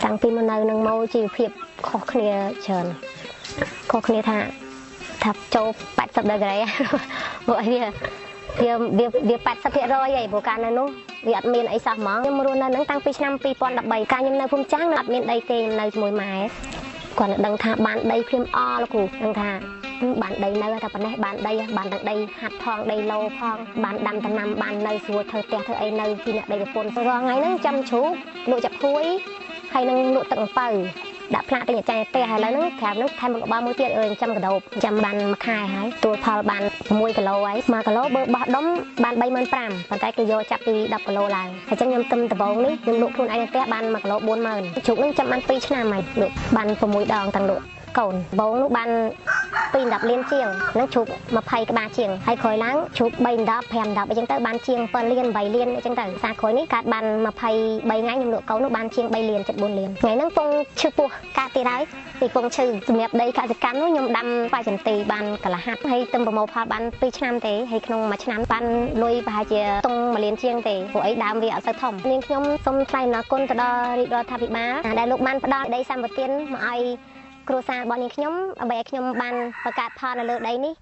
តាំងពីមកនៅនឹងមកជីវភាពខុសគ្នាច្រើនខុសគ្នាថាចូល80ដឺក្រេមកអីវា80%ហីព្រោះកាលនៅនោះវាអត់មានអីសោះហ្មងខ្ញុំរស់នៅហ្នឹងតាំងពីឆ្នាំ2013កាលខ្ញុំនៅភូមិចាស់អត់មានដីទេខ្ញុំនៅជាមួយម៉ែគាត់នឹងដឹងថាបានដីភ្លាមអលោកគ្រូដឹងថាបានដីនៅតែប៉ុណ្ណេះបានដីបានទាំងដីហាត់ផងដីឡូផងបានដាំដំណាំបាននៅស្រួលធ្វើផ្ទះធ្វើអីនៅពីអ្នកដីប្រពន្ធរាល់ថ្ងៃហ្នឹងចាំជ្រូកលក់ចាប់ភួយហើយនឹងលក់ទឹកអំពៅដាក់ផ្លាកទិញចាយផ្ទះហើយឥឡូវហ្នឹងក្រៅហ្នឹងថែមមកបោមួយទៀតចាំកដោបចាំបានមួយខែហើយទួលផលបាន6គីឡូហើយ1គីឡូបើបោះដុំបាន35,000ប៉ុន្តែគេយកចាប់ពី10គីឡូឡើងហើយចឹងខ្ញុំទឹមដំបងនេះខ្ញុំលក់ខ្លួនឯងនៅផ្ទះបាន1គីឡូ40,000ជ្រូកហ្នឹងចាំបាន2ឆ្នាំហើយលក់បាន6ដងទាំងលក់កូនដំបងនោះបាន210លានជាងនឹងជ្រូក20ក្បាលជាងហើយក្រោយឡើងជ្រូក310 510អញ្ចឹងទៅបានជាង7លាន8លានអញ្ចឹងទៅសាក្រោយនេះកើតបាន23ថ្ងៃខ្ញុំលក់កូននោះបានជាង3លាន7 4លានថ្ងៃហ្នឹងពងឈឺពោះកាត់ទៀតហើយពីពងឈឺសម្រាប់ដីកសិកម្មនោះខ្ញុំដាំស្វាយចន្ទីបានកន្លះហាត់ហើយទឹមប្រមូលផលបាន2ឆ្នាំទេហើយក្នុងមួយឆ្នាំបានលុយប្រហែលជាតុង1លានជាងទេព្រោះអីដើមវាអត់សូវធំនាងខ្ញុំសូមថ្លែងអំណរគុណទៅដល់រាជរដ្ឋាភិបាលដែលលោកបានផ្ដល់ដីសម្បត្តិមកឲ្យគ្រួសាររបស់នាងខ្ញុំដើម្បីឲ្យខ្ញុំបានបង្កើតផលនៅលើដីនេះ